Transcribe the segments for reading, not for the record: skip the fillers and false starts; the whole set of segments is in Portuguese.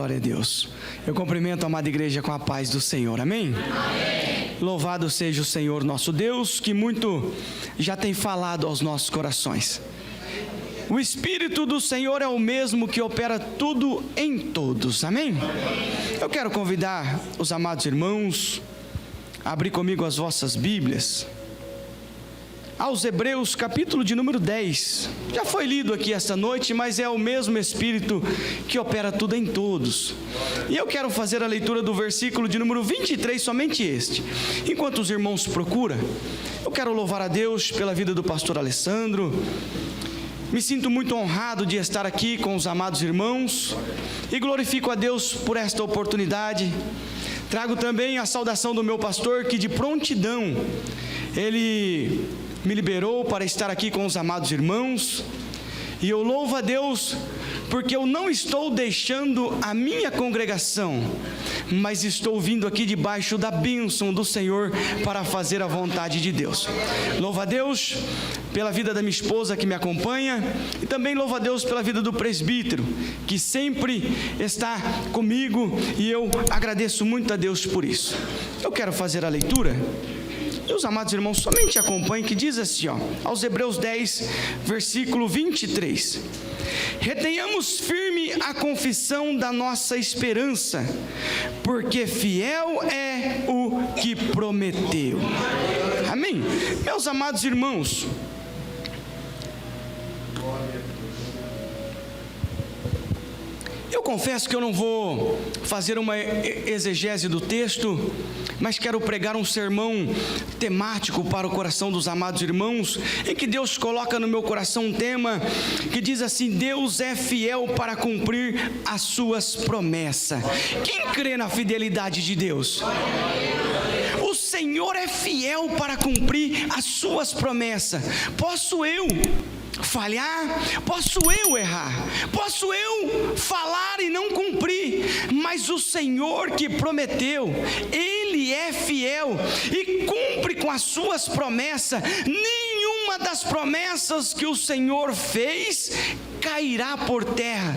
Glória a Deus. Eu cumprimento a amada igreja com a paz do Senhor, amém? Amém. Louvado seja o Senhor nosso Deus, que muito já tem falado aos nossos corações. O Espírito do Senhor é o mesmo que opera tudo em todos, amém? Eu quero convidar os amados irmãos a abrir comigo as vossas Bíblias aos Hebreus, capítulo de número 10. Já foi lido aqui esta noite, mas é o mesmo Espírito que opera tudo em todos. E eu quero fazer a leitura do versículo de número 23, somente este. Enquanto os irmãos procuram, eu quero louvar a Deus pela vida do pastor Alessandro. Me sinto muito honrado de estar aqui com os amados irmãos e glorifico a Deus por esta oportunidade. Trago também a saudação do meu pastor, que de prontidão ele me liberou para estar aqui com os amados irmãos, e eu louvo a Deus porque eu não estou deixando a minha congregação, mas estou vindo aqui debaixo da bênção do Senhor para fazer a vontade de Deus. Louvo a Deus pela vida da minha esposa que me acompanha, e também louvo a Deus pela vida do presbítero, que sempre está comigo, e eu agradeço muito a Deus por isso. Eu quero fazer a leitura. E os amados irmãos somente acompanhem, que diz assim, aos Hebreus 10, versículo 23. Retenhamos firme a confissão da nossa esperança, porque fiel é o que prometeu. Amém? Meus amados irmãos, eu confesso que eu não vou fazer uma exegese do texto, mas quero pregar um sermão temático para o coração dos amados irmãos, em que Deus coloca no meu coração um tema que diz assim: Deus é fiel para cumprir as suas promessas. Quem crê na fidelidade de Deus? O Senhor é fiel para cumprir as suas promessas. Posso eu falhar, posso eu errar, posso eu falar e não cumprir, mas o Senhor que prometeu, Ele é fiel e cumpre com as suas promessas. Nenhuma das promessas que o Senhor fez cairá por terra.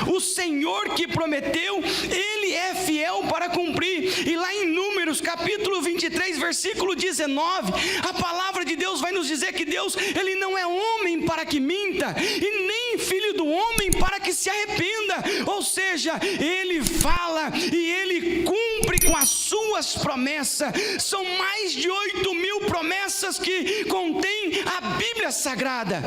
O Senhor que prometeu, Ele é fiel para cumprir. E lá em Números, capítulo 23, versículo 19, a palavra de Deus vai nos dizer que Deus, Ele não é homem para que minta, e nem filho do homem para que se arrependa. Ou seja, Ele fala e Ele cumpre com as suas promessas. São mais de 8.000 promessas que contém a Bíblia Sagrada,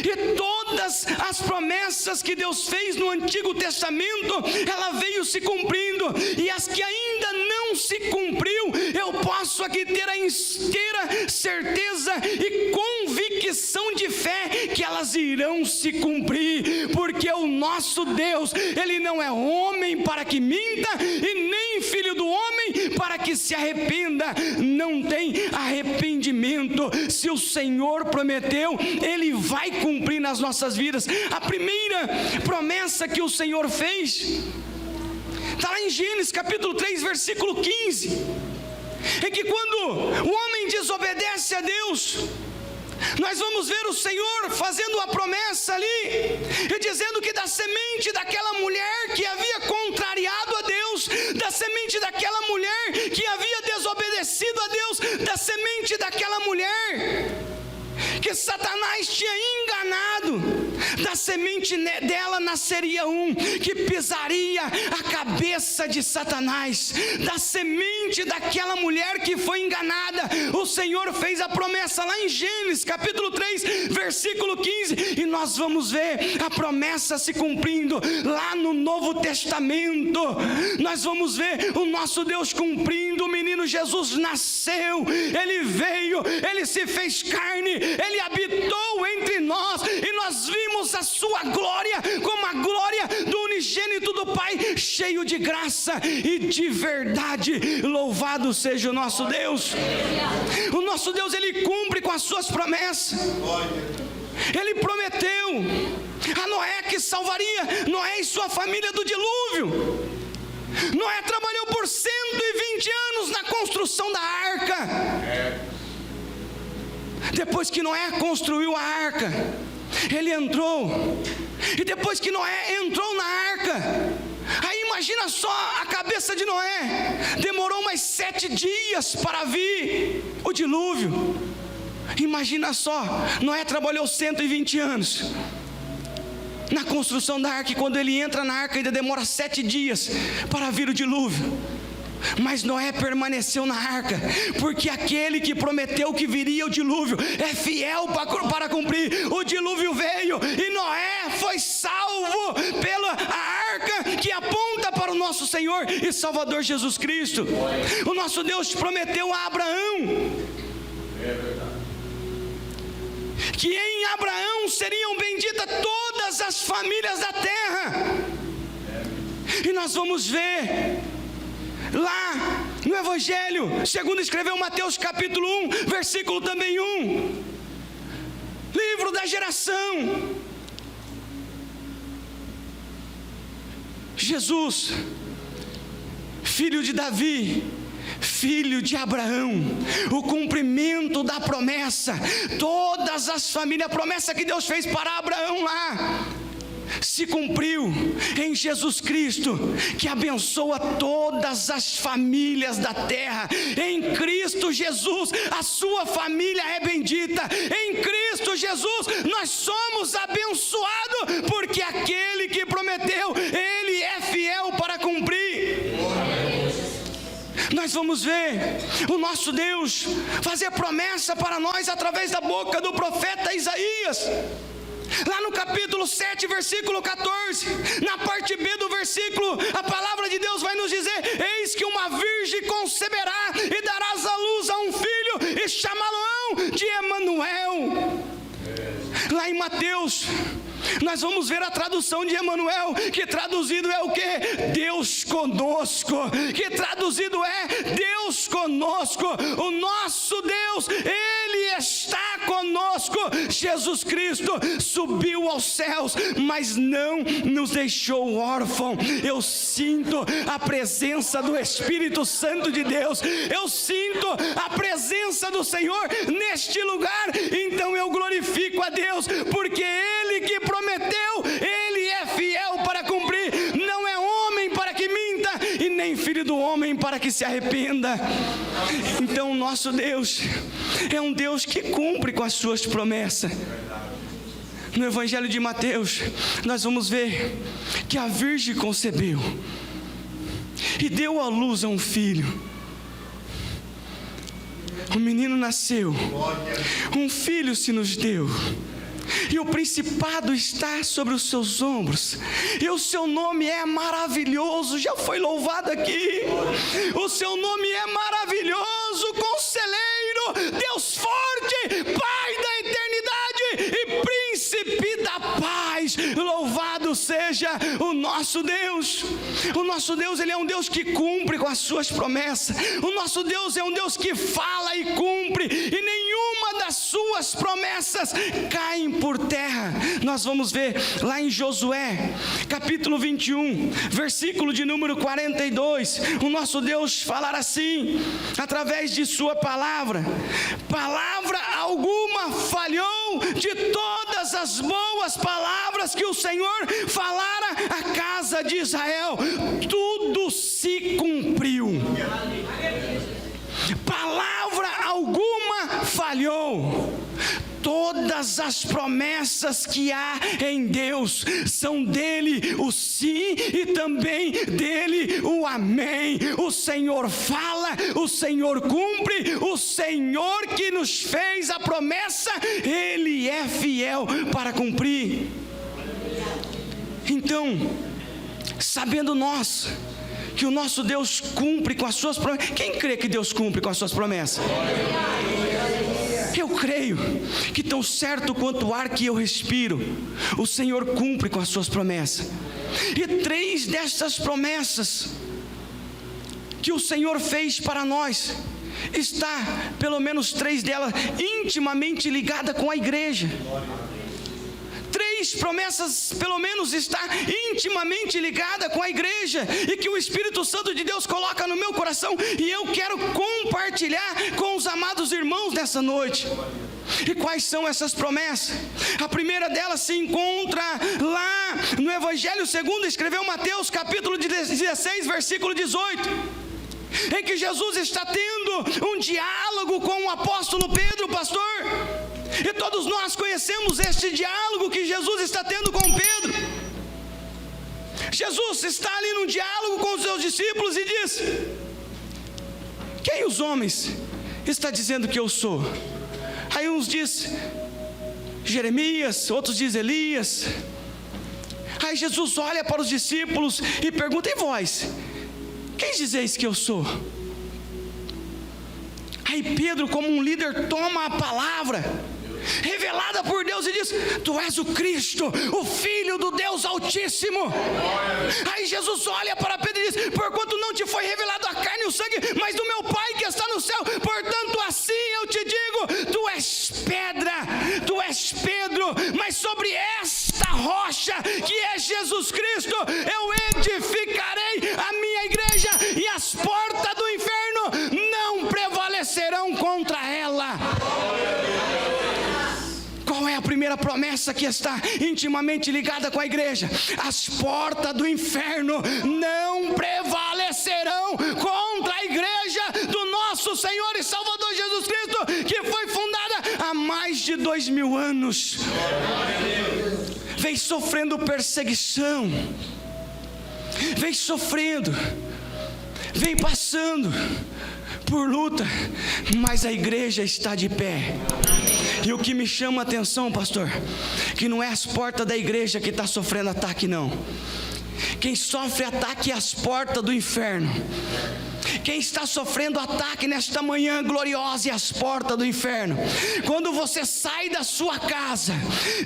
e todas as promessas que Deus fez no Antigo Testamento, ela veio se cumprindo, e as que ainda não se cumpriu, eu posso aqui ter a inteira certeza e convicção de fé que elas irão se cumprir, porque o nosso Deus, Ele não é homem para que minta, e nem filho do homem para que se arrependa. Não tem arrependimento. Se o Senhor prometeu, Ele vai cumprir nas nossas vidas. A primeira promessa que o Senhor fez está lá em Gênesis capítulo 3, versículo 15, é que quando o homem desobedece a Deus, nós vamos ver o Senhor fazendo a promessa ali, e dizendo que da semente daquela mulher que havia contrariado a Deus, da semente daquela mulher que havia desobedecido a Deus, da semente daquela mulher que Satanás tinha enganado, da semente dela nasceria um que pisaria a cabeça de Satanás. Da semente daquela mulher que foi enganada, o Senhor fez a promessa lá em Gênesis capítulo 3, versículo 15, e nós vamos ver a promessa se cumprindo lá no Novo Testamento. Nós vamos ver o nosso Deus cumprindo. O menino Jesus nasceu, Ele veio, Ele se fez carne, Ele habitou entre nós, e nós vimos a sua glória como a glória do unigênito do Pai, cheio de graça e de verdade. Louvado seja o nosso Deus. O nosso Deus, Ele cumpre com as suas promessas. Ele prometeu a Noé que salvaria Noé e sua família do dilúvio. Noé trabalhou por 120 anos na construção da arca. Depois que Noé construiu a arca, ele entrou, e depois que Noé entrou na arca, aí Imagina só a cabeça de Noé. Demorou mais 7 dias para vir o dilúvio. Imagina só, Noé trabalhou 120 anos na construção da arca, e quando ele entra na arca ainda demora 7 dias para vir o dilúvio. Mas Noé permaneceu na arca, porque aquele que prometeu que viria o dilúvio é fiel para cumprir. O dilúvio veio e Noé foi salvo pela arca que aponta para o nosso Senhor e Salvador Jesus Cristo. O nosso Deus prometeu a Abraão que em Abraão seriam benditas todas as famílias da terra. E nós vamos ver lá no Evangelho, segundo escreveu Mateus capítulo 1, versículo também 1, livro da geração. Jesus, filho de Davi, filho de Abraão, o cumprimento da promessa, todas as famílias, a promessa que Deus fez para Abraão lá, se cumpriu em Jesus Cristo, que abençoa todas as famílias da terra. Em Cristo Jesus, a sua família é bendita. Em Cristo Jesus, nós somos abençoados, porque aquele que prometeu, Ele é fiel para cumprir. Nós vamos ver o nosso Deus fazer promessa para nós através da boca do profeta Isaías. Lá no capítulo 7, versículo 14, na parte B do versículo, a palavra de Deus vai nos dizer: eis que uma virgem conceberá e darás à luz a um filho e chamá-lo-ão de Emanuel. Lá em Mateus, nós vamos ver a tradução de Emanuel, que traduzido é o quê? Deus conosco. Que traduzido é Deus conosco. O nosso Deus, Ele está conosco. Jesus Cristo subiu aos céus, mas não nos deixou órfãos. Eu sinto a presença do Espírito Santo de Deus. Eu sinto a presença do Senhor neste lugar. Então eu glorifico a Deus, porque Ele que prometeu, Ele é fiel para cumprir. Não é homem para que minta, e nem filho do homem para que se arrependa. Então o nosso Deus é um Deus que cumpre com as suas promessas. No Evangelho de Mateus, nós vamos ver que a virgem concebeu e deu à luz a um filho. O menino nasceu, um filho se nos deu, e o principado está sobre os seus ombros, e o seu nome é maravilhoso. Já foi louvado aqui. O seu nome é maravilhoso, Conselheiro, Deus forte, Pai da eternidade e Príncipe da paz. Louvado seja o nosso Deus. O nosso Deus, Ele é um Deus que cumpre com as suas promessas. O nosso Deus é um Deus que fala e cumpre, e nenhuma das suas promessas caem por terra. Nós vamos ver lá em Josué, capítulo 21, versículo de número 42, o nosso Deus falar assim, através de sua palavra: palavra alguma falhou de todas as boas palavras que o Senhor falara à casa de Israel, tudo se cumpriu. Palavra alguma falhou. Todas as promessas que há em Deus são dele o sim e também dele o amém. O Senhor fala, o Senhor cumpre. O Senhor que nos fez a promessa, Ele é fiel para cumprir. Então, sabendo nós que o nosso Deus cumpre com as suas promessas, quem crê que Deus cumpre com as suas promessas? Eu creio que tão certo quanto o ar que eu respiro, o Senhor cumpre com as suas promessas. E 3 dessas promessas que o Senhor fez para nós, está, pelo menos 3 delas, intimamente ligada com a igreja. 3 três promessas, pelo menos, está intimamente ligada com a igreja, e que o Espírito Santo de Deus coloca no meu coração, e eu quero compartilhar com os amados irmãos nessa noite. E quais são essas promessas? A primeira delas se encontra lá no Evangelho segundo escreveu Mateus, capítulo 16, versículo 18, em que Jesus está tendo um diálogo com o apóstolo Pedro, pastor. E todos nós conhecemos este diálogo que Jesus está tendo com Pedro. Jesus está ali num diálogo com os seus discípulos e diz: quem os homens está dizendo que eu sou? Aí uns diz Jeremias, outros diz Elias. Aí Jesus olha para os discípulos e pergunta: e vós, quem dizeis que eu sou? Aí Pedro, como um líder, toma a palavra revelada por Deus e diz: tu és o Cristo, o Filho do Deus Altíssimo. Aí Jesus olha para Pedro e diz: porquanto não te foi revelado a carne e o sangue, mas do meu Pai que está no céu, portanto assim eu te digo, tu és pedra, tu és Pedro, mas sobre esta rocha que é Jesus Cristo, eu edificarei a minha igreja, e as portas do inferno não prevalecerão contra ela. Qual é a primeira promessa que está intimamente ligada com a igreja? As portas do inferno não prevalecerão contra a igreja do nosso Senhor e Salvador Jesus Cristo, que foi fundada há mais de 2000 anos. Vem sofrendo perseguição, vem sofrendo, vem passando por luta, mas a igreja está de pé. E o que me chama a atenção, pastor, que não é as portas da igreja que está sofrendo ataque, não. Quem sofre ataque é as portas do inferno. Quem está sofrendo ataque nesta manhã gloriosa é as portas do inferno. Quando você sai da sua casa,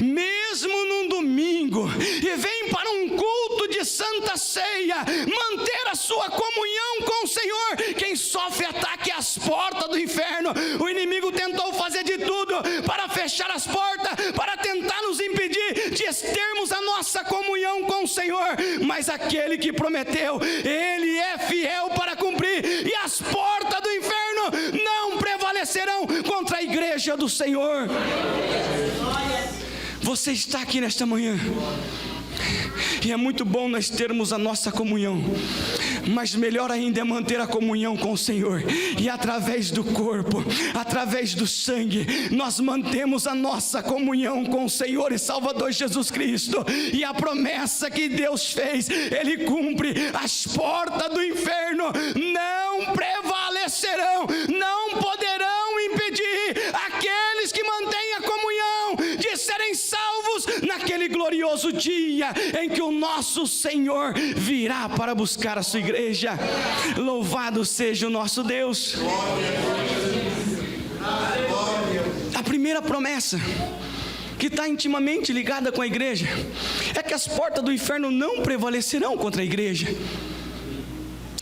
mesmo num domingo, e vem para um culto de santa ceia, manter a sua comunhão com o Senhor, quem sofre ataque é as portas do inferno. O inimigo tentou fazer de tudo para fechar as portas, para tentar nos impedir de termos a nossa comunhão com o Senhor, mas aquele que prometeu, Ele é fiel para cumprir, e as portas do inferno não prevalecerão contra a igreja do Senhor. Você está aqui nesta manhã, e é muito bom nós termos a nossa comunhão, mas melhor ainda é manter a comunhão com o Senhor, e através do corpo, através do sangue, nós mantemos a nossa comunhão com o Senhor e Salvador Jesus Cristo, e a promessa que Deus fez, Ele cumpre. As portas do inferno não prevalecerão, não poderão impedir aqueles que mantêm a comunhão de serem salvos naquele glorioso dia em que o nosso Senhor virá para buscar a sua igreja. Louvado seja o nosso Deus. A primeira promessa que está intimamente ligada com a igreja é que as portas do inferno não prevalecerão contra a igreja.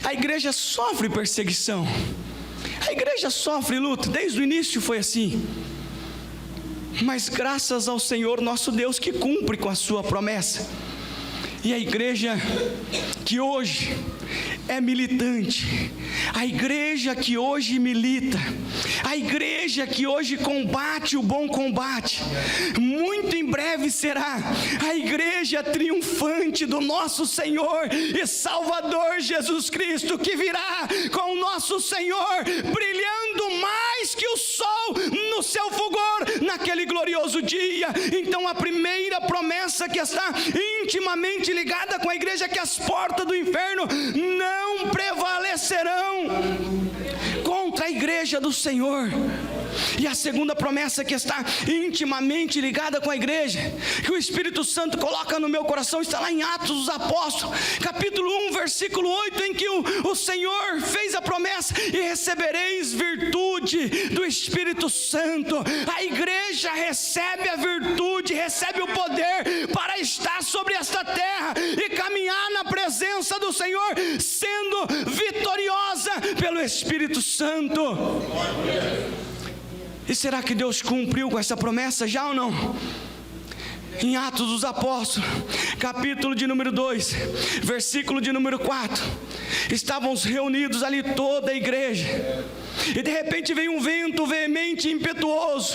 A igreja sofre perseguição, a igreja sofre luta, desde o início foi assim. Mas graças ao Senhor nosso Deus, que cumpre com a sua promessa. E a igreja que hoje é militante, a igreja que hoje milita, a igreja que hoje combate o bom combate, muito em breve será a igreja triunfante do nosso Senhor e Salvador Jesus Cristo, que virá com o nosso Senhor brilhando mais que o sol no seu fulgor naquele glorioso dia. Então a primeira promessa que está intimamente ligada com a igreja é que as portas do inferno não prevalecerão contra a igreja do Senhor. E a segunda promessa que está intimamente ligada com a igreja, que o Espírito Santo coloca no meu coração, está lá em Atos dos Apóstolos, capítulo 1, versículo 8, em que o Senhor fez a promessa: e recebereis virtude do Espírito Santo. A igreja recebe a virtude, recebe o poder para estar sobre esta terra e caminhar na presença do Senhor, sendo vitoriosa pelo Espírito Santo. E será que Deus cumpriu com essa promessa já ou não? Em Atos dos Apóstolos, capítulo de número 2, versículo de número 4, estávamos reunidos ali toda a igreja, e de repente veio um vento veemente e impetuoso,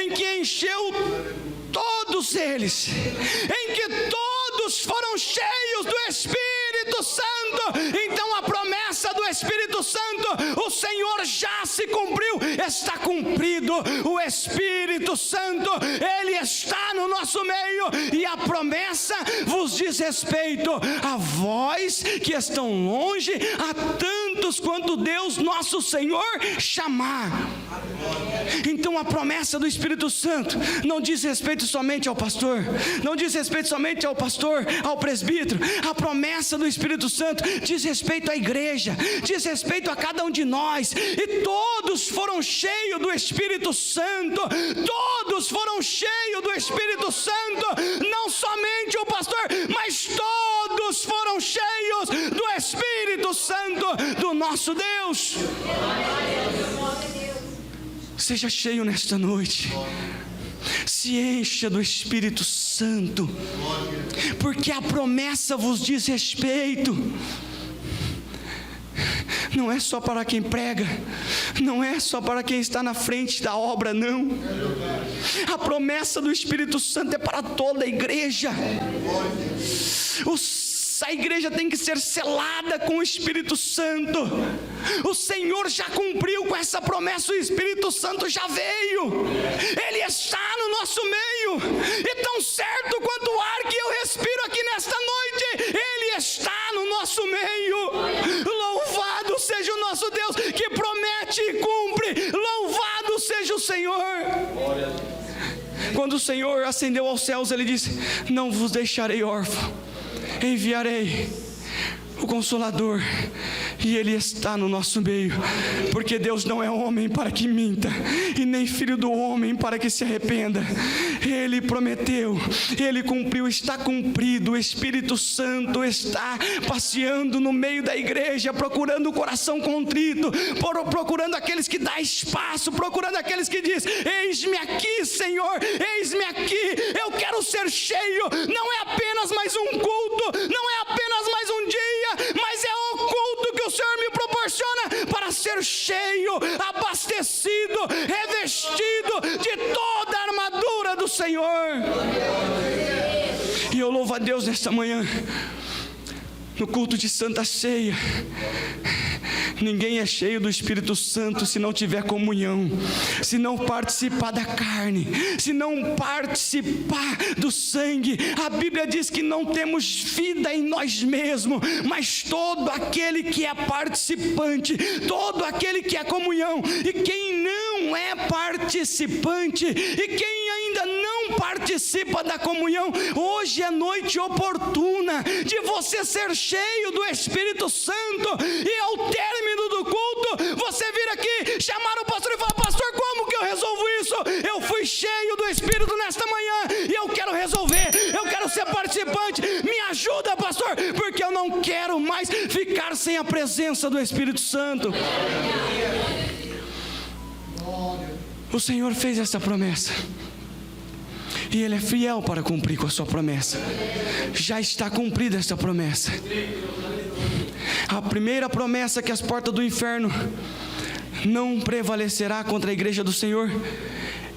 em que encheu todos eles, em que todos foram cheios do Espírito Santo. Então a promessa do Espírito Santo, o Senhor já se cumpriu, está cumprido. O Espírito Santo, Ele está no nosso meio, e a promessa vos diz respeito a vós que estão longe, a tantos quanto Deus nosso Senhor chamar. Então a promessa do Espírito Santo não diz respeito somente ao pastor, não diz respeito somente ao pastor, ao presbítero. A promessa do Espírito Santo diz respeito à igreja, diz respeito a cada um de nós. E todos foram cheios do Espírito Santo, todos foram cheios do Espírito Santo, não somente o pastor, mas todos foram cheios do Espírito Santo do nosso Deus. Seja cheio nesta noite, se encha do Espírito Santo, porque a promessa vos diz respeito. Não é só para quem prega, não é só para quem está na frente da obra, não. A promessa do Espírito Santo é para toda a igreja. A igreja tem que ser selada com o Espírito Santo. O Senhor já cumpriu com essa promessa, o Espírito Santo já veio, Ele está no nosso meio, e tão certo quanto o ar que eu respiro aqui nesta noite, Ele está no nosso meio. Louvado seja o nosso Deus, que promete e cumpre. Louvado seja o Senhor. Quando o Senhor ascendeu aos céus, Ele disse: não vos deixarei órfão, enviarei o Consolador, e Ele está no nosso meio, porque Deus não é homem para que minta, e nem filho do homem para que se arrependa. Ele prometeu, Ele cumpriu, está cumprido. O Espírito Santo está passeando no meio da igreja, procurando o coração contrito, procurando aqueles que dão espaço, procurando aqueles que dizem: eis-me aqui, Senhor, eis-me aqui, eu quero ser cheio. Não é apenas mais um culto, não é apenas mais um dia, mas é o culto que o Senhor me proporciona para ser cheio, abastecido, revestido de toda a armadura do Senhor. E eu louvo a Deus nesta manhã, no culto de Santa Ceia. Ninguém é cheio do Espírito Santo se não tiver comunhão, se não participar da carne, se não participar do sangue. A Bíblia diz que não temos vida em nós mesmos, mas todo aquele que é participante, todo aquele que é comunhão. E quem não é participante, e quem ainda não participa da comunhão, hoje é noite oportuna de você ser cheio do Espírito Santo, e ao término do culto, você vir aqui, chamar o pastor e falar: pastor, como que eu resolvo isso? Eu fui cheio do Espírito nesta manhã, e eu quero resolver, eu quero ser participante, me ajuda, pastor, porque eu não quero mais ficar sem a presença do Espírito Santo. O Senhor fez essa promessa, e Ele é fiel para cumprir com a sua promessa. Já está cumprida essa promessa. A primeira promessa, que as portas do inferno não prevalecerá contra a igreja do Senhor,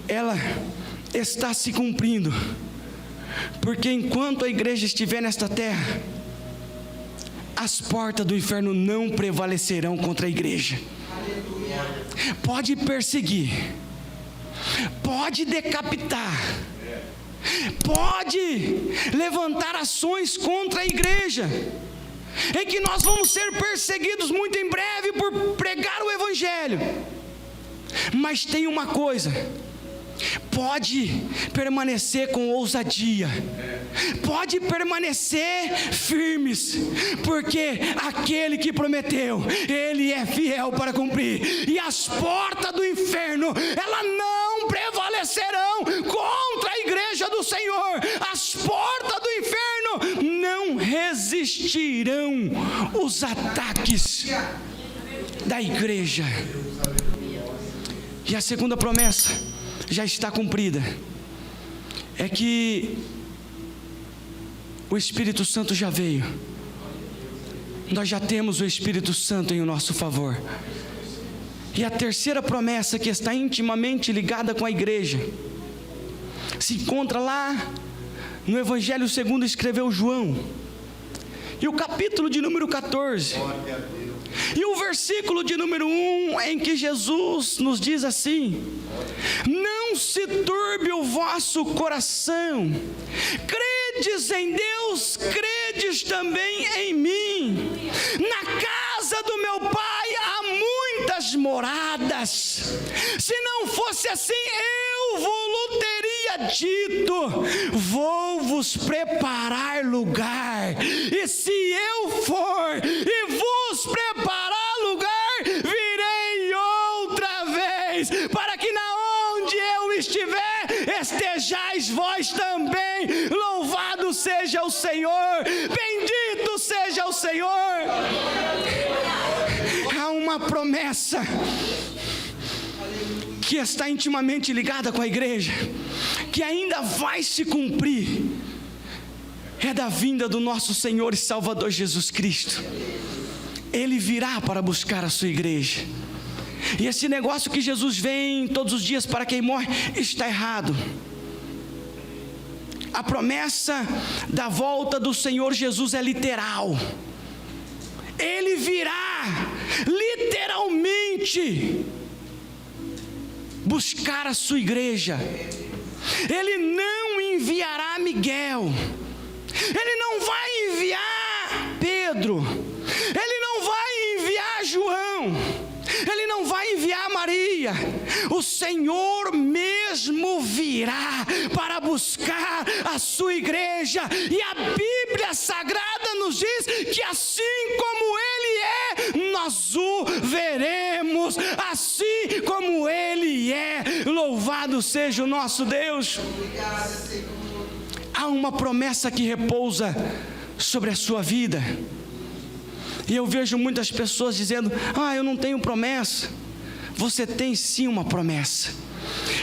ela está se cumprindo, porque enquanto a igreja estiver nesta terra, as portas do inferno não prevalecerão contra a igreja. Pode perseguir, pode decapitar, pode levantar ações contra a igreja, em que nós vamos ser perseguidos muito em breve por pregar o Evangelho. Mas tem uma coisa: pode permanecer com ousadia, pode permanecer firmes, porque aquele que prometeu, Ele é fiel para cumprir, e as portas do inferno, elas não prevalecerão contra a igreja do Senhor. As portas do inferno não resistirão os ataques da igreja. E a segunda promessa já está cumprida. é que o Espírito Santo já veio. Nós já temos o Espírito Santo em nosso favor. E a terceira promessa, que está intimamente ligada com a igreja, se encontra lá no Evangelho segundo escreveu João, e o capítulo de número 14, e o versículo de número 1, em que Jesus nos diz assim: não se turbe o vosso coração, credes em Deus, credes também em mim. Na casa do meu Pai há muitas moradas. Se não fosse assim, eu vos teria dito: vou vos preparar lugar. E se eu for e vos preparar lugar, virei outra vez, para que na onde eu estiver, estejais vós também. Louvado seja o Senhor, bendito seja o Senhor. Há uma promessa que está intimamente ligada com a igreja, que ainda vai se cumprir, é da vinda do nosso Senhor e Salvador Jesus Cristo. Ele virá para buscar a sua igreja. E esse negócio que Jesus vem todos os dias para quem morre, está errado. A promessa da volta do Senhor Jesus é literal. Ele virá literalmente buscar a sua igreja. Ele não enviará Miguel, ele não vai enviar Pedro, ele não vai enviar João, ele não vai enviar Maria. O Senhor mesmo virá para buscar a sua igreja. E a Bíblia Sagrada nos diz que assim como Ele é, nós o veremos assim como Ele é. Louvado seja o nosso Deus. Há uma promessa que repousa sobre a sua vida. E eu vejo muitas pessoas dizendo: eu não tenho promessa. Você tem sim uma promessa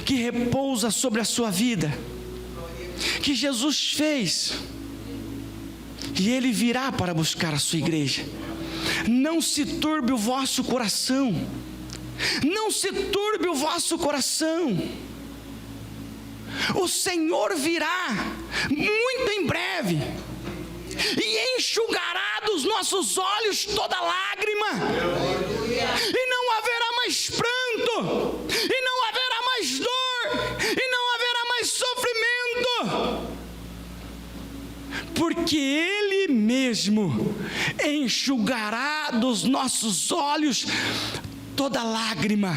que repousa sobre a sua vida, que Jesus fez, e Ele virá para buscar a sua igreja. Não se turbe o vosso coração, não se turbe o vosso coração. O Senhor virá muito em breve e enxugará dos nossos olhos toda lágrima, e não haverá mais pranto, e não haverá mais dor, e não haverá mais sofrimento, porque Ele mesmo enxugará dos nossos olhos toda lágrima.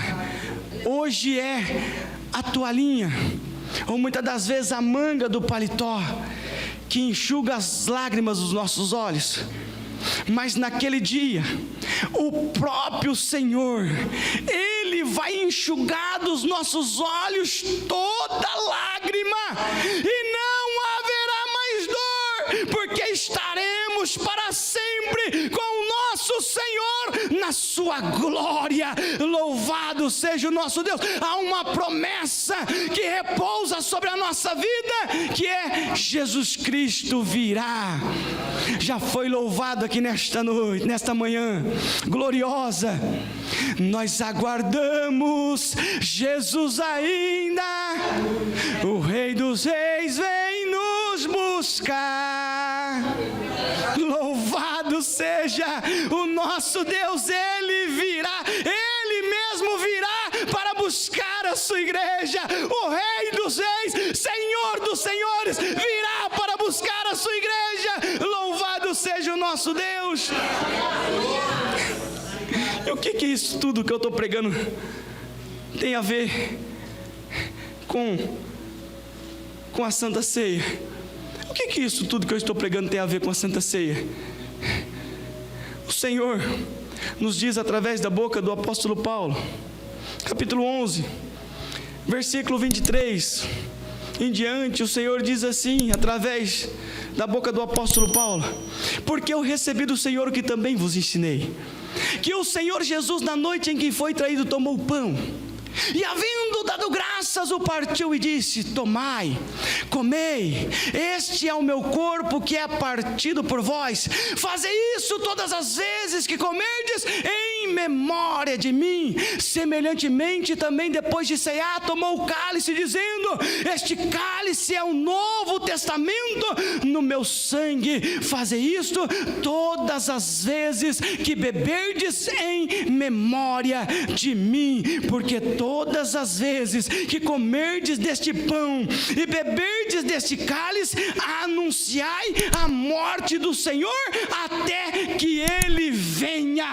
Hoje é a toalhinha, ou muitas das vezes a manga do paletó, que enxuga as lágrimas dos nossos olhos. Mas naquele dia, o próprio Senhor, Ele vai enxugar dos nossos olhos toda lágrima, e não haverá mais dor, porque estaremos para sempre com o nosso Senhor na sua glória. Louvado seja o nosso Deus. Há uma promessa que repousa sobre a nossa vida, que é: Jesus Cristo virá. Já foi louvado aqui nesta noite, nesta manhã gloriosa. Nós aguardamos Jesus ainda, o Rei dos Reis vem nos buscar. Louvado seja o nosso Deus. Ele virá, Ele mesmo virá para buscar a sua igreja. O Rei dos Reis, Senhor dos Senhores, virá para buscar a sua igreja. Louvado seja o nosso Deus. E o que isso tudo que eu estou pregando tem a ver com a Santa Ceia? O que isso tudo que eu estou pregando tem a ver com a Santa Ceia? O Senhor nos diz através da boca do apóstolo Paulo, capítulo 11, versículo 23 em diante, o Senhor diz assim, através da boca do apóstolo Paulo: porque eu recebi do Senhor o que também vos ensinei, que o Senhor Jesus, na noite em que foi traído, tomou o pão, e havendo dado graças graças, o partiu e disse: tomai, comei, este é o meu corpo que é partido por vós, fazei isso todas as vezes que comerdes em memória de mim. Semelhantemente também, depois de cear, tomou o cálice, dizendo: este cálice é o novo testamento no meu sangue, fazei isto todas as vezes que beberdes em memória de mim, porque todas as vezes que comerdes deste pão e beberdes deste cálice, anunciai a morte do Senhor até que Ele venha,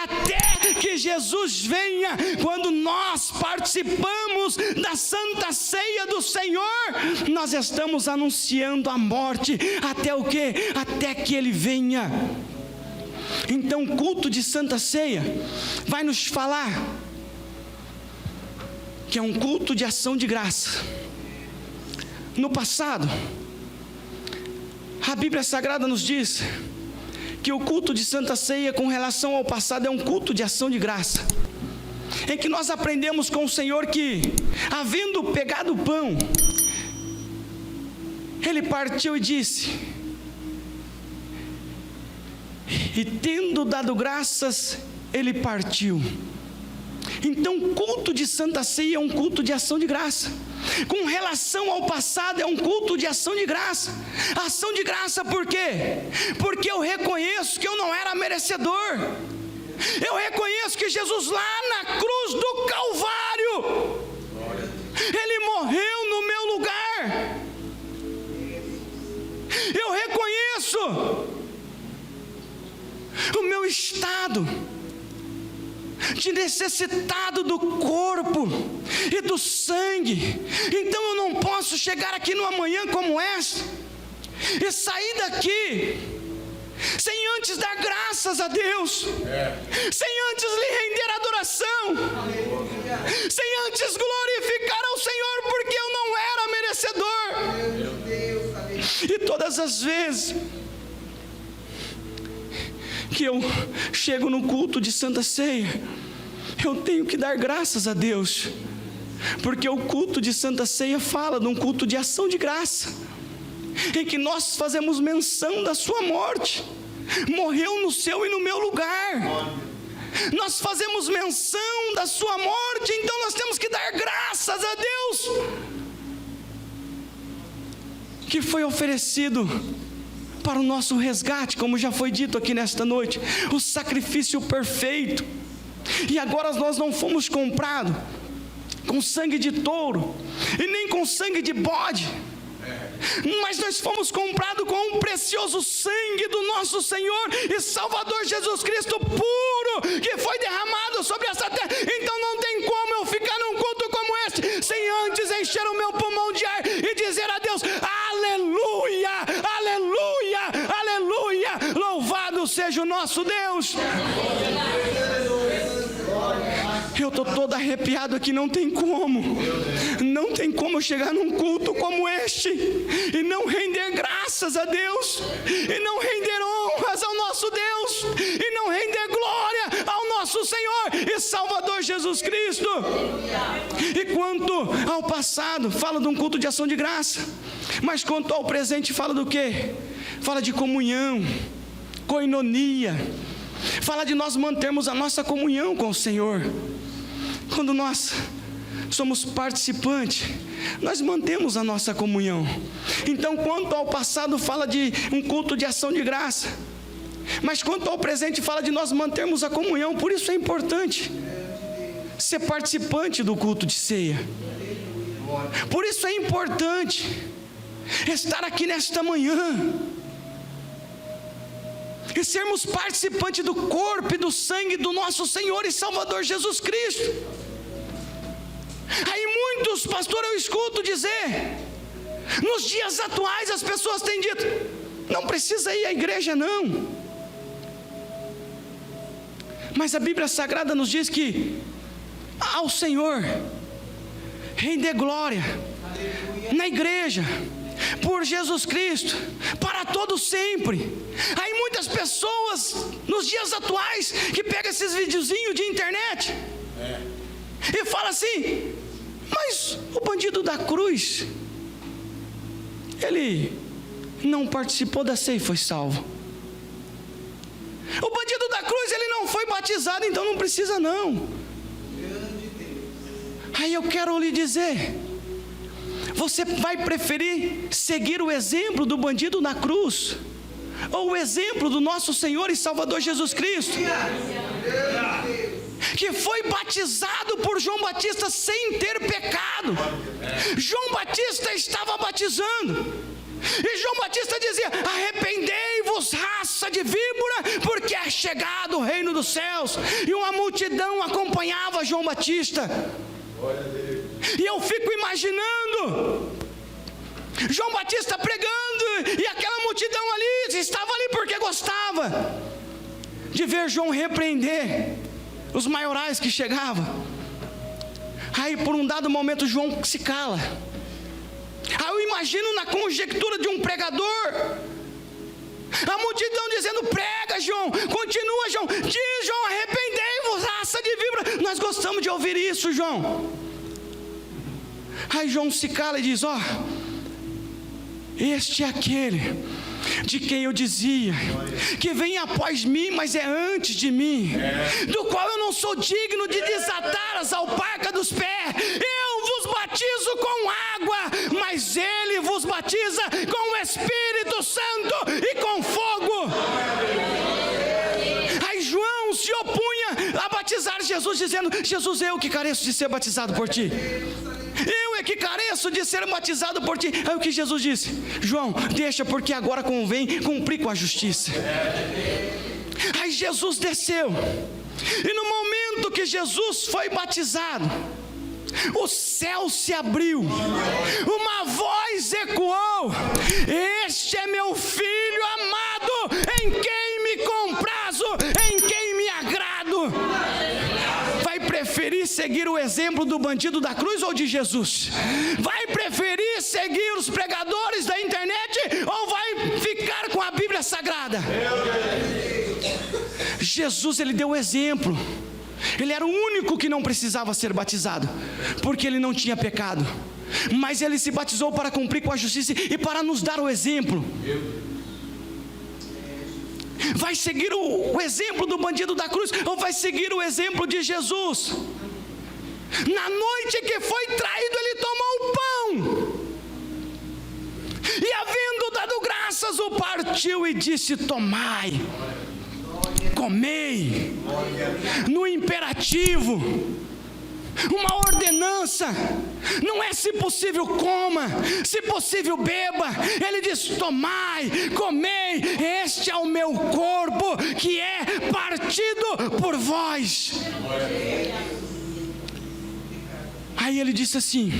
até que Jesus venha. Quando nós participamos da Santa Ceia do Senhor, nós estamos anunciando a morte, até o quê? Até que Ele venha. Então o culto de Santa Ceia vai nos falar que é um culto de ação de graça. No passado, a Bíblia Sagrada nos diz que o culto de Santa Ceia, com relação ao passado, é um culto de ação de graça, em que nós aprendemos com o Senhor que, havendo pegado o pão, Ele partiu e disse: e tendo dado graças, Ele partiu. Então, o culto de Santa Ceia é um culto de ação de graça. Com relação ao passado, é um culto de ação de graça. Ação de graça por quê? Porque eu reconheço que eu não era merecedor. Eu reconheço que Jesus lá na cruz do Calvário, Ele morreu no meu lugar. Eu reconheço o meu estado de necessitado do corpo e do sangue. Então eu não posso chegar aqui numa manhã como esta e sair daqui sem antes dar graças a Deus, sem antes lhe render adoração, sem antes glorificar ao Senhor, porque eu não era merecedor. E todas as vezes que eu chego no culto de Santa Ceia, eu tenho que dar graças a Deus, porque o culto de Santa Ceia fala de um culto de ação de graça, em que nós fazemos menção da sua morte. Morreu no seu e no meu lugar. Nós fazemos menção da sua morte, então nós temos que dar graças a Deus, que foi oferecido para o nosso resgate, como já foi dito aqui nesta noite, o sacrifício perfeito. E agora nós não fomos comprados com sangue de touro e nem com sangue de bode, mas nós fomos comprados com um precioso sangue do nosso Senhor e Salvador Jesus Cristo puro, que foi derramado sobre essa terra. Então não tem como eu ficar num culto como este sem antes encher o meu pulmão de ar e dizer a Deus: aleluia, aleluia, aleluia, louvado seja o nosso Deus. Eu estou todo arrepiado aqui, não tem como eu chegar num culto como este e não render graças a Deus, e não render honras ao nosso Deus, e não render glória ao nosso Senhor e Salvador Jesus Cristo. E quanto ao passado, fala de um culto de ação de graça, mas quanto ao presente, fala do quê? Fala de comunhão, koinonia, fala de nós mantermos a nossa comunhão com o Senhor. Quando nós somos participantes, nós mantemos a nossa comunhão. Então, quanto ao passado, fala de um culto de ação de graça, mas quanto ao presente, fala de nós mantermos a comunhão. Por isso é importante ser participante do culto de ceia. Por isso é importante estar aqui nesta manhã e sermos participantes do corpo e do sangue do nosso Senhor e Salvador Jesus Cristo. Aí muitos, pastor, eu escuto dizer, nos dias atuais as pessoas têm dito: não precisa ir à igreja não. Mas a Bíblia Sagrada nos diz que ao Senhor render glória na igreja, por Jesus Cristo, para todo sempre. Aí muitas pessoas nos dias atuais que pegam esses videozinhos de internet e falam assim: mas o bandido da cruz, ele não participou da ceia e foi salvo. O bandido da cruz, ele não foi batizado, então não precisa não. Aí eu quero lhe dizer, você vai preferir seguir o exemplo do bandido na cruz, ou o exemplo do nosso Senhor e Salvador Jesus Cristo, que foi batizado por João Batista sem ter pecado? João Batista estava batizando, e João Batista dizia: arrependei-vos, raça de víbora, porque é chegado o reino dos céus. E uma multidão acompanhava João Batista. E eu fico imaginando João Batista pregando, e aquela multidão ali estava ali porque gostava de ver João repreender os maiorais que chegavam. Aí por um dado momento João se cala. Aí eu imagino na conjectura de um pregador, a multidão dizendo: prega, João, continua, João, diz, João, arrependei-vos, raça de víbora. Nós gostamos de ouvir isso, João. Aí João se cala e diz: ó, este é aquele de quem eu dizia que vem após mim, mas é antes de mim, do qual eu não sou digno de desatar as alparcas dos pés. Eu vos batizo com água, mas ele vos batiza com o Espírito Santo e com fogo. Aí João se opunha a batizar Jesus, dizendo: Jesus, eu que careço de ser batizado por ti, eu é que careço de ser batizado por ti. Aí o que Jesus disse: João, deixa, porque agora convém cumprir com a justiça. Aí Jesus desceu, e no momento que Jesus foi batizado, o céu se abriu, uma voz ecoou: este é meu filho amado, em quem me comprazo, em quem me agrado. Vai preferir seguir o exemplo do bandido da cruz ou de Jesus? Vai preferir seguir os pregadores da internet ou vai ficar com a Bíblia Sagrada? Jesus, ele deu o exemplo. Ele era o único que não precisava ser batizado, porque ele não tinha pecado, mas ele se batizou para cumprir com a justiça e para nos dar o exemplo. Vai seguir o exemplo do bandido da cruz ou vai seguir o exemplo de Jesus? Na noite que foi traído, ele tomou o pão e, havendo dado graças, o partiu e disse: tomai, comei. No imperativo, uma ordenança, não é se possível coma, se possível beba. Ele diz: tomai, comei, este é o meu corpo que é partido por vós. Aí ele disse assim: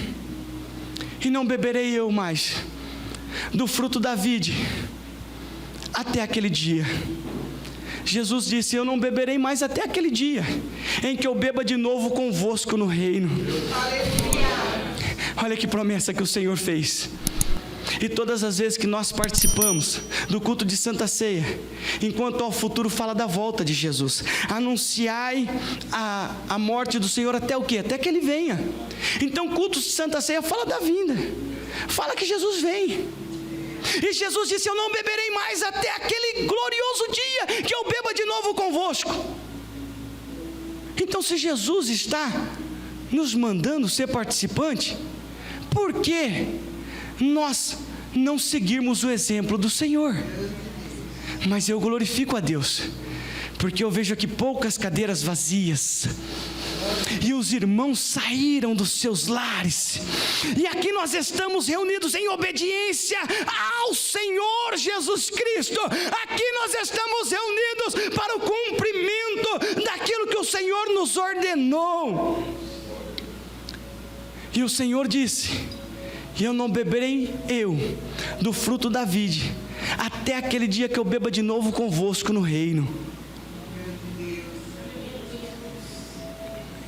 e não beberei eu mais do fruto da vide até aquele dia. Jesus disse: eu não beberei mais até aquele dia em que eu beba de novo convosco no reino. Olha que promessa que o Senhor fez. E todas as vezes que nós participamos do culto de Santa Ceia, enquanto ao futuro fala da volta de Jesus, anunciai a morte do Senhor até o quê? Até que Ele venha. Então culto de Santa Ceia fala da vinda, fala que Jesus vem. E Jesus disse: eu não beberei mais até aquele glorioso dia que eu beba de novo convosco. Então, se Jesus está nos mandando ser participante, por que nós não seguirmos o exemplo do Senhor? Mas eu glorifico a Deus, porque eu vejo aqui poucas cadeiras vazias, e os irmãos saíram dos seus lares, e aqui nós estamos reunidos em obediência ao Senhor Jesus Cristo. Aqui nós estamos reunidos para o cumprimento daquilo que o Senhor nos ordenou. E o Senhor disse: e eu não beberei eu do fruto da vide até aquele dia que eu beba de novo convosco no reino.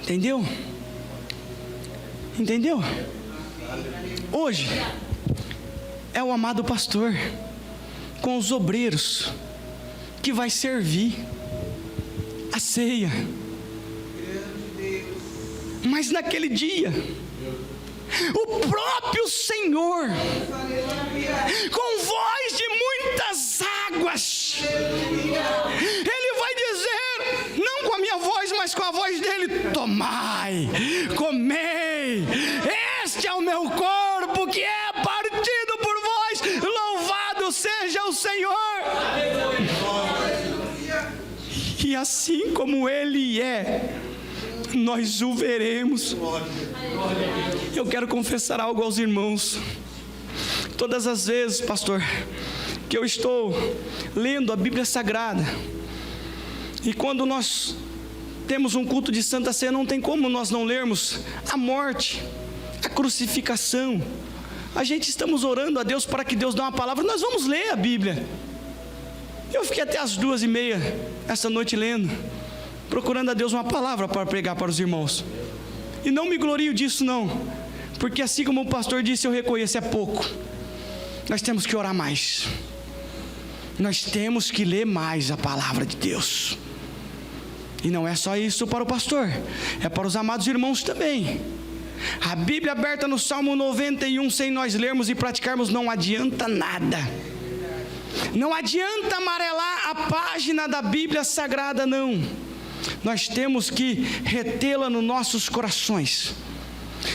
Entendeu? Entendeu? Hoje é o amado pastor com os obreiros que vai servir a ceia. Mas naquele dia o próprio Senhor, com voz de muitas águas, Ele vai dizer, não com a minha voz, mas com a voz dele: tomai, comei, este é o meu corpo que é partido por vós, louvado seja o Senhor. E assim como Ele é, nós o veremos. Eu quero confessar algo aos irmãos. Todas as vezes, pastor, que eu estou lendo a Bíblia Sagrada, e quando nós temos um culto de Santa Ceia, não tem como nós não lermos a morte, a crucificação. A gente estamos orando a Deus para que Deus dê uma palavra, nós vamos ler a Bíblia. Eu fiquei até as 2:30 essa noite lendo, procurando a Deus uma palavra para pregar para os irmãos. E não me glorio disso não, porque assim como o pastor disse, eu reconheço, é pouco. Nós temos que orar mais, nós temos que ler mais a palavra de Deus. E não é só isso para o pastor, é para os amados irmãos também. A Bíblia aberta no Salmo 91, sem nós lermos e praticarmos, não adianta nada. Não adianta amarelar a página da Bíblia Sagrada, não. Nós temos que retê-la nos nossos corações.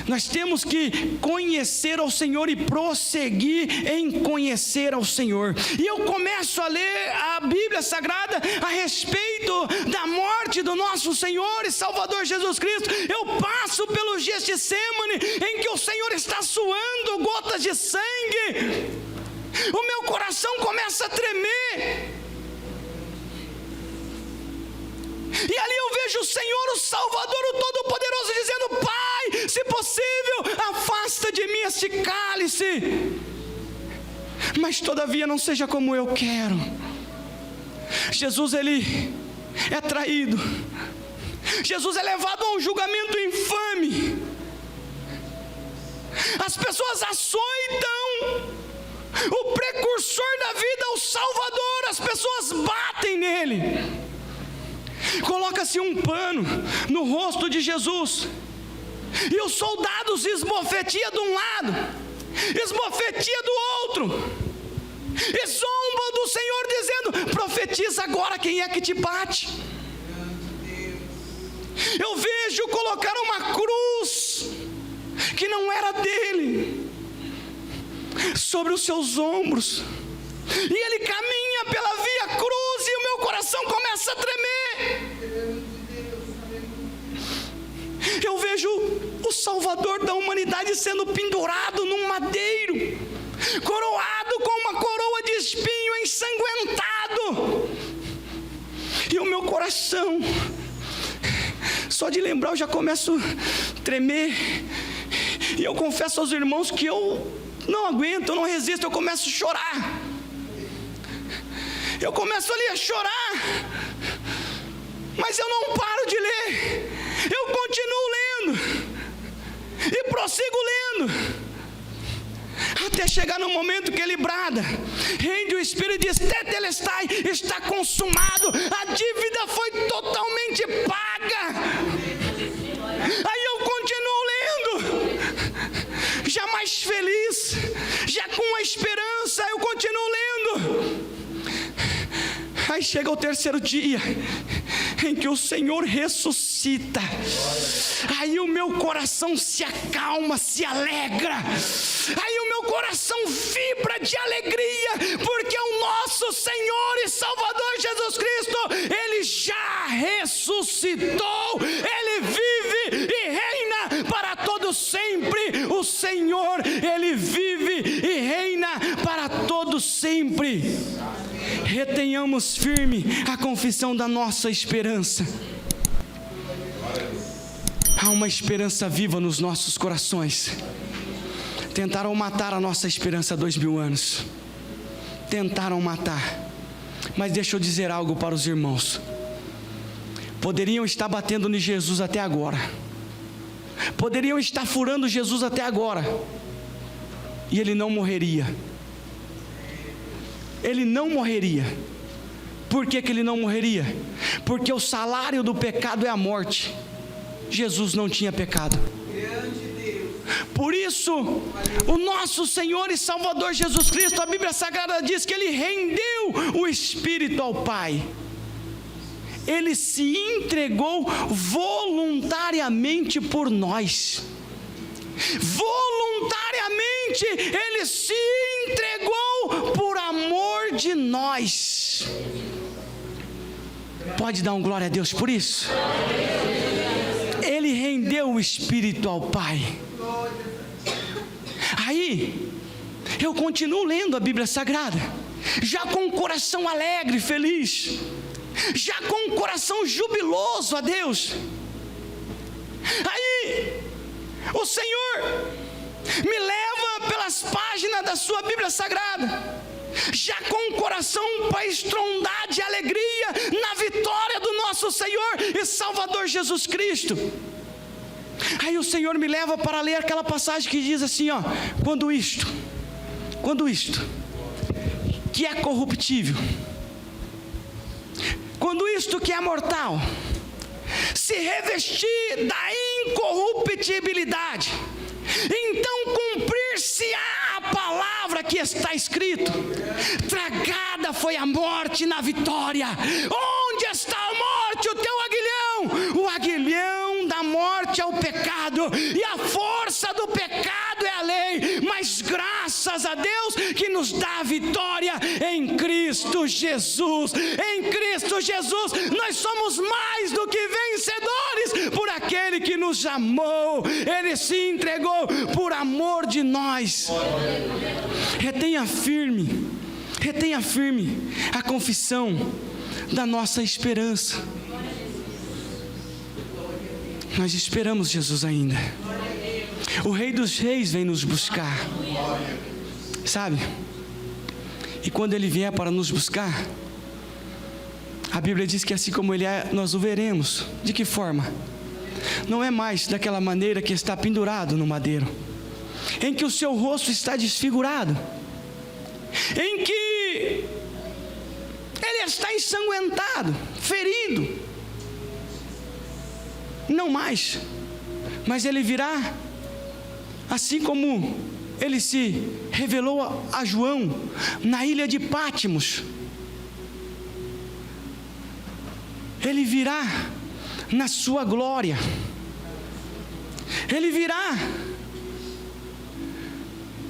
Nós temos que conhecer ao Senhor e prosseguir em conhecer ao Senhor. E eu começo a ler a Bíblia Sagrada a respeito da morte do nosso Senhor e Salvador Jesus Cristo. Eu passo pelo Getsêmani, em que o Senhor está suando gotas de sangue. O meu coração começa a tremer. E ali eu vejo o Senhor, o Salvador, o Todo-Poderoso, dizendo: Pai, se possível, afasta de mim este cálice, mas todavia não seja como eu quero. Jesus, ele é traído. Jesus é levado a um julgamento infame. As pessoas açoitam o precursor da vida, o Salvador. As pessoas batem nele. Coloca-se um pano no rosto de Jesus, e os soldados esbofetiam de um lado, esbofetiam do outro, e zombam do Senhor, dizendo: profetiza agora, quem é que te bate? Eu vejo colocar uma cruz que não era dele sobre os seus ombros, e ele caminha pela via cruz, e o meu coração começa a tremer. Eu vejo o Salvador da humanidade sendo pendurado num madeiro, coroado com uma coroa de espinho, ensanguentado. E o meu coração, só de lembrar eu já começo a tremer. E eu confesso aos irmãos que eu não aguento, eu não resisto, eu começo a chorar. Eu começo ali a chorar, mas eu não paro de ler. Eu continuo lendo e prossigo lendo, até chegar no momento que ele brada, rende o Espírito e diz: Tetelestai, está consumado, a dívida foi totalmente paga. Aí eu continuo lendo, já mais feliz, já com a esperança, eu continuo lendo. Aí chega o terceiro dia, em que o Senhor ressuscita. Aí o meu coração se acalma, se alegra. Aí o meu coração vibra de alegria, porque o nosso Senhor e Salvador Jesus Cristo, Ele já ressuscitou. Ele vive e reina para todo sempre. O Senhor, Ele vive e reina para todo sempre. Retenhamos firme a confissão da nossa esperança. Há uma esperança viva nos nossos corações. Tentaram matar a nossa esperança há 2000 anos. Tentaram matar. Mas deixa eu dizer algo para os irmãos. Poderiam estar batendo em Jesus até agora. Poderiam estar furando Jesus até agora. E Ele não morreria. Ele não morreria. Por que Ele não morreria? Porque o salário do pecado é a morte. Jesus não tinha pecado. Por isso, o nosso Senhor e Salvador Jesus Cristo, a Bíblia Sagrada diz que Ele rendeu o Espírito ao Pai. Ele se entregou voluntariamente por nós. Voluntariamente Ele se entregou por amor de nós. Pode dar um glória a Deus por isso? Ele rendeu o Espírito ao Pai. Aí, eu continuo lendo a Bíblia Sagrada, já com o coração alegre, feliz, já com o coração jubiloso a Deus. Aí, o Senhor me leva pelas páginas da sua Bíblia Sagrada, já com o coração para estrondar de alegria na vitória do nosso Senhor e Salvador Jesus Cristo. Aí o Senhor me leva para ler aquela passagem que diz assim, ó: quando isto que é corruptível, quando isto que é mortal se revestir da incorruptibilidade, então cumprir-se-á a palavra que está escrito: tragada foi a morte na vitória. Onde está a morte, o teu aguilhão? O aguilhão da morte é o pecado, e a força do pecado é a lei, mas graças a Deus que nos dá a vitória em Cristo Jesus. Em Cristo Jesus nós somos mais do que vencedores por aquele que nos amou. Ele se entregou por amor de nós. Retenha firme a confissão da nossa esperança. Nós esperamos Jesus ainda. O Rei dos Reis vem nos buscar, sabe? E quando Ele vier para nos buscar, a Bíblia diz que assim como Ele é, nós o veremos. De que forma? Não é mais daquela maneira que está pendurado no madeiro, em que o seu rosto está desfigurado, em que Ele está ensanguentado, ferido. Não mais, mas Ele virá, assim como Ele se revelou a João na ilha de Pátimos. Ele virá na sua glória. Ele virá,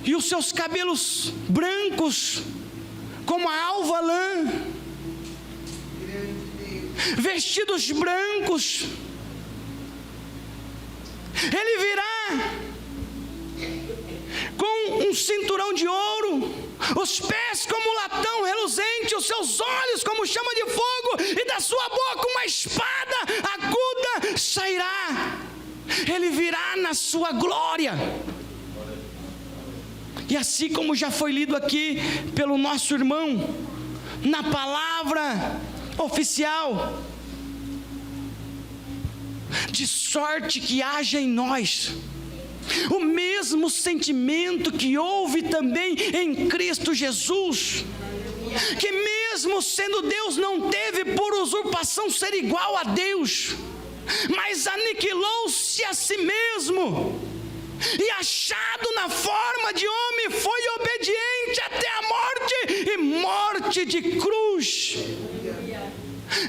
e os seus cabelos brancos como a alva lã, vestidos brancos. Ele virá com um cinturão de ouro, os pés como latão reluzente, os seus olhos como chama de fogo, e da sua boca uma espada aguda sairá. Ele virá na sua glória. E assim como já foi lido aqui pelo nosso irmão, na palavra oficial, de sorte que haja em nós o mesmo sentimento que houve também em Cristo Jesus, que mesmo sendo Deus, não teve por usurpação ser igual a Deus, mas aniquilou-se a si mesmo, e achado na forma de homem, foi obediente até a morte, e morte de cruz.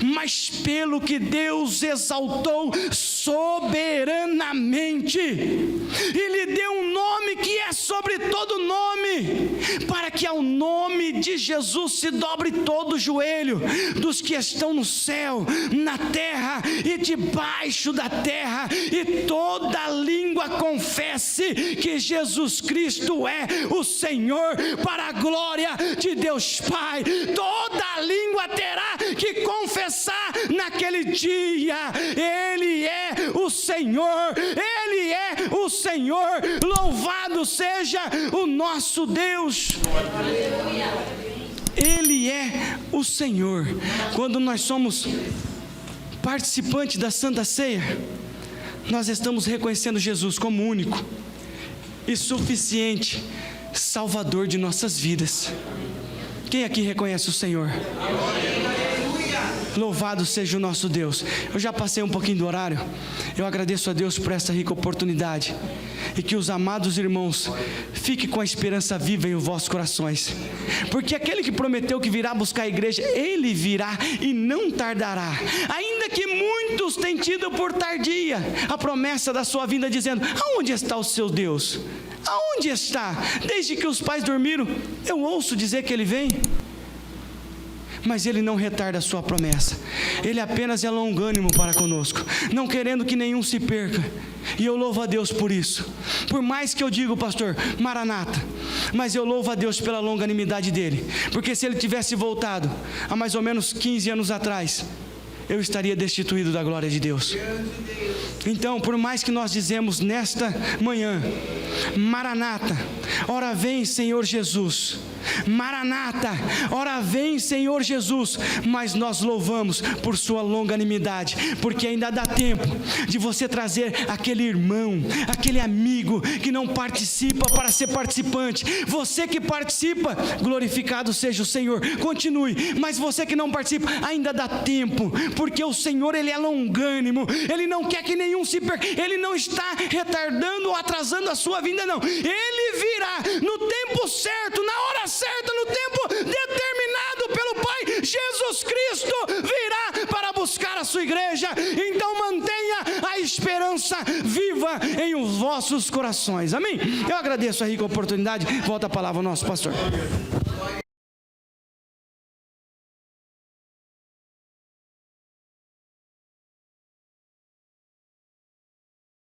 Mas pelo que Deus exaltou soberanamente, e lhe deu um nome que é sobre todo nome, para que ao nome de Jesus se dobre todo o joelho, dos que estão no céu, na terra e debaixo da terra, e toda língua confesse que Jesus Cristo é o Senhor, para a glória de Deus Pai. Toda língua terá que confessar naquele dia: Ele é o Senhor, Ele é o Senhor. Louvado seja o nosso Deus. Ele é o Senhor. Quando nós somos participantes da Santa Ceia, nós estamos reconhecendo Jesus como único e suficiente Salvador de nossas vidas. Quem aqui reconhece o Senhor? Louvado seja o nosso Deus. Eu já passei um pouquinho do horário. Eu agradeço a Deus por essa rica oportunidade. e que os amados irmãos fiquem com a esperança viva em vossos corações, porque aquele que prometeu que virá buscar a igreja, ele virá e não tardará, ainda que muitos tenham tido por tardia a promessa da sua vinda, dizendo: aonde está o seu Deus? Aonde está? Desde que os pais dormiram, eu ouço dizer que ele vem. Mas ele não retarda a sua promessa, ele apenas é longânimo para conosco, não querendo que nenhum se perca, e eu louvo a Deus por isso. Por mais que eu digo, pastor, Maranata, mas eu louvo a Deus pela longanimidade dele, porque se ele tivesse voltado há mais ou menos 15 anos atrás, eu estaria destituído da glória de Deus. Então, por mais que nós dizemos nesta manhã: Maranata, ora vem Senhor Jesus, Maranata, ora vem Senhor Jesus, mas nós louvamos por sua longanimidade, porque ainda dá tempo de você trazer aquele irmão, aquele amigo que não participa para ser participante. Você que participa, glorificado seja o Senhor, continue. Mas você que não participa, ainda dá tempo, porque o Senhor, ele é longânimo, ele não quer que nenhum se perca, ele não está retardando ou atrasando a sua vinda, não. Ele virá no tempo certo, na hora certa, no tempo determinado pelo Pai. Jesus Cristo virá para buscar a sua igreja. Então mantenha a esperança viva em os vossos corações, amém? Eu agradeço a rica oportunidade. Volta a palavra ao nosso pastor.